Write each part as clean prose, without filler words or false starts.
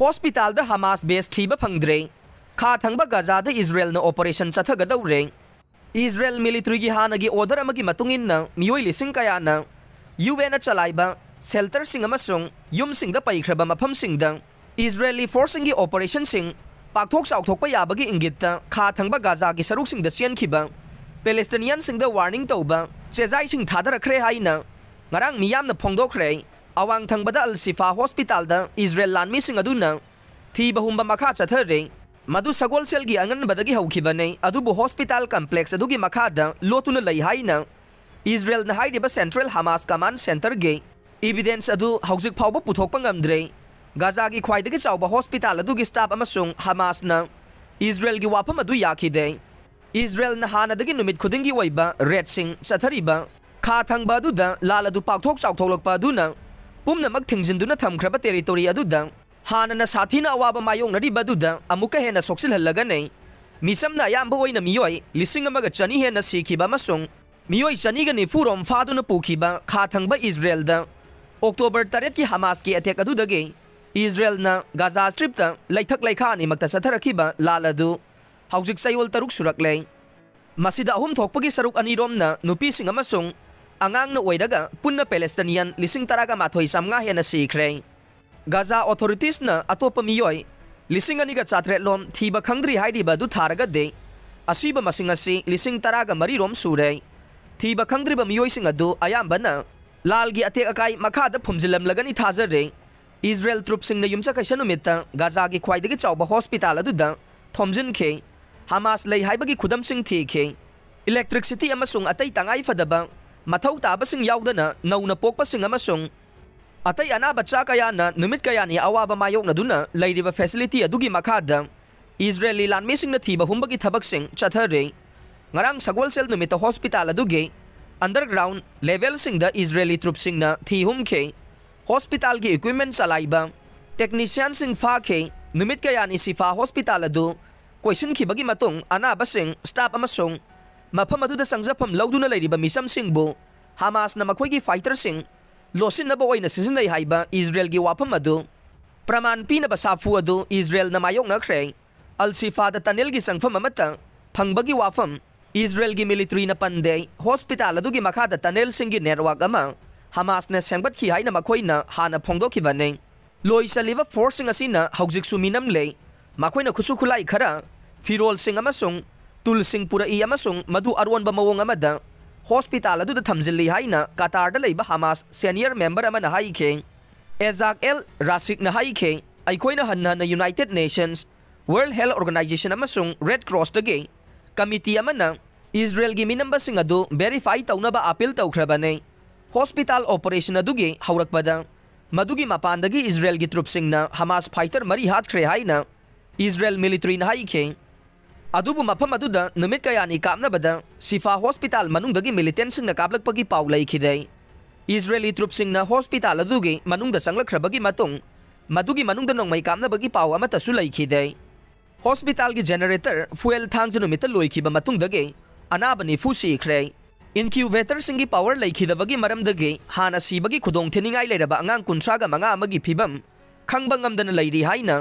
hospital Hamas base थीब फंग्रे खा थंग गाजा इजराइल ऑपरेशन चथगदौरे इजराइल मिलिट्री की हाना की ऑर्डर मियोई लिसिंग कयाना यूएन चलाइब शेल्टर यूम पैख्रब मफम इजराइली फोर्स की ऑपरेशन पाथोक चाउथोक याबगी इंगित खा थंग गाजा की सरुक चेनखिब पेलेस्टिनियन वार्निंग तौब चेजाई थादरख्रे हाइना ngarang miyamna phongdokre awang thangbada al sifa hospital da Israel lanmi sing aduna thi bahumba makha chathare madu sagol sel gi angan badagi haukhibane adubu hospital complex adugi makha da lotuna lei haina Israel na haidiba Central Hamas Command Center ge evidence adu haujik phawba puthokpa ngamdre Gaza gi khwaidagi chawba hospital adugi staff amasung Hamas na Israel gi wapam adu yakhide Israel na hanadagi numit khudingi waiba red sing chathariba खा थंग लाल पाथोक चाउथोलना पुनमक थिंजिंदुना थमख्रब territory हाना साथीना अवाब मायोंगनरीबदुदा अमुक हेना सोक्सिलहल्लगने मिसमना अयाम्ब ओइना मियोय 1,100 हेना सीखिबा मसुंग मियोय 290 फादुना पुखिबा खा थंगबा Israel दा October 8 की Hamas की attack अदुदगे Israel ना Gaza strip ता लैथक लैखानी मक्ता सथरखिबा लाल अदु हौजिक सयोल तरुक सुरकले मसिदा अहुम थोकपगी सरुक अनिरोमना नुपीसिंग अमसुंग अंगांगना ओइरगा पुन्ना पेलेस्टिनियन 13,000 हेना सीख्रे गाजा ऑथोरिटीज ना अतोप मियोय 2,400 लोम थीबा खंगद्री हाइदिबा दु थारगा दे असीबा मसिंग असि 13,000 रोम सुरे थीबा खंगद्रीबा मियोयसिंग अदु अयाम्बना लालगी अटेक अकाई मखादा फुमजिलम लगनी थाजरे इजराइल ट्रुपसिंग ना युमचा कैसा नुमिता गाजा की ख्वाइदगी चौबा हॉस्पिटल अदुदा थोमजिन खे हमास लई हाइबगी खुदमसिंग थीखे इलेक्ट्रिसिटी अमसुंग अतै तंगाई फदबा मथौ ताबसिंग याउदना नौना पोकपसिंग अमसुंग अतै अनाबा चा कयाना नुमित कयानी अवाबा मायोगनदुना लैरिबा फैसिलिटी अदुगी मखादा इजराइली लानमेसिंग थीबा हुंबगी थबकसिंग चथरे ngarang sagol sel numita hospital aduge underground level singda Israeli troops singna thi humke hospital gi equipment chalaiba technician sing fa ke numit kayani sifa hospital adu question khibagi matung anaba sing staff amasung mafam adu da sangjafam lawduna leiriba misam singbu Hamas na makhoi gi fighter sing losin na boy na season dai haiba Israel gi wapam adu praman pina ba safu adu Israel na mayong na khre al sifa da tunnel gi sangfam amata phangbagi wafam Israel की military न पंदे hospital अदुगी मखादा tunnel सिंगी network अमा Hamas ने सेंगबत की हाइना मखोइना हाना फोंगदोखिबने लोइसलिबा force सिंग असिना हौजिक सुमिनम ले मखोइना खुसु खुलाई खरा फिरोल सिंग अमसुंग तुल सिंग पुराई अमसुंग मधु अरवनबा मवोंग अमदा हॉस्पिटल अदुदा थमजिल्ली हाइना कतारदा लेबा हमास सीनियर मेंबर अमना हाइखे एजाक एल रासिक न हाइखे अइखोइना हन्ना न United Nations World Health Organization अमसुंग रेड क्रॉस दगे कमिटी अमना इजराइल की मिनंबर सिंग अदु वेरीफाई तौनबा अपील तौख्रबने हॉस्पिटल ऑपरेशन अदुगे हौरकपदा मदुगी मपानदगी इजराइल की ट्रुप सिंगना हमास फाइटर मरी हाथख्रे हाइना इजराइल मिलिट्री न हाइखे अदुबु मफम अदुदा नुमित कयानी कामनबदा सिफा हॉस्पिटल मनुंगदगी मिलिटेंट सिंगना काबलकपगी पाउ लैखिदे इजराइली ट्रुप सिंगना हॉस्पिटल अदुगे मनुंगदा संगलख्रबगी मतुंग मदुगी मनुंगदा नोंगमै कामनबगी पाउ अमतसु लैखिदे हॉस्पिटल की जनरेटर फुएल थांगजुनुमित लोइखिबा मतुंगदगे अनाबा निफु सीख्रे इनक्यूबेटर सिंगी पावर लैखिदबगी मरमदगे हाना सीबगी खुदोंग थेनिंगाई लेरबा अंगांग 35 अमगी फिबम खंगबा ngamdana लैरि हाइना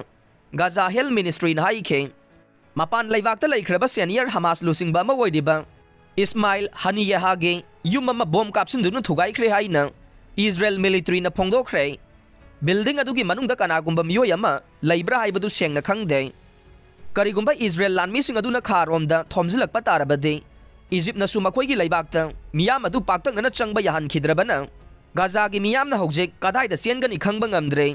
गाजा हेल्थ मिनिस्ट्री न हाइखे मपान लैबाकता लैख्रबा सीनियर हमास लुसिंगबा अमा ओइदिबा इस्माइल हनियाहागे युम अमा बॉम कापसिनदुनु थुगाइख्रे हाइना इजराइल मिलिट्री न फोंगदोख्रे बिल्डिंग अदुगी मनुंगदा कनागुंबा मियोय अमा लैब्रा हाइबदु सेंगना खंगदे करिगुंबा इजराइल लानमीसिंग अदुना खारोमदा थोमजिलकपा तारबदे इजिप्ट नसु मखोइगी लैबाकता मियाम अदु पाक्तंगना चंगबा याहनखिद्रबना गाजा की मियामना हौजिक कदाइदा चेनगनी खंगबा ngamdre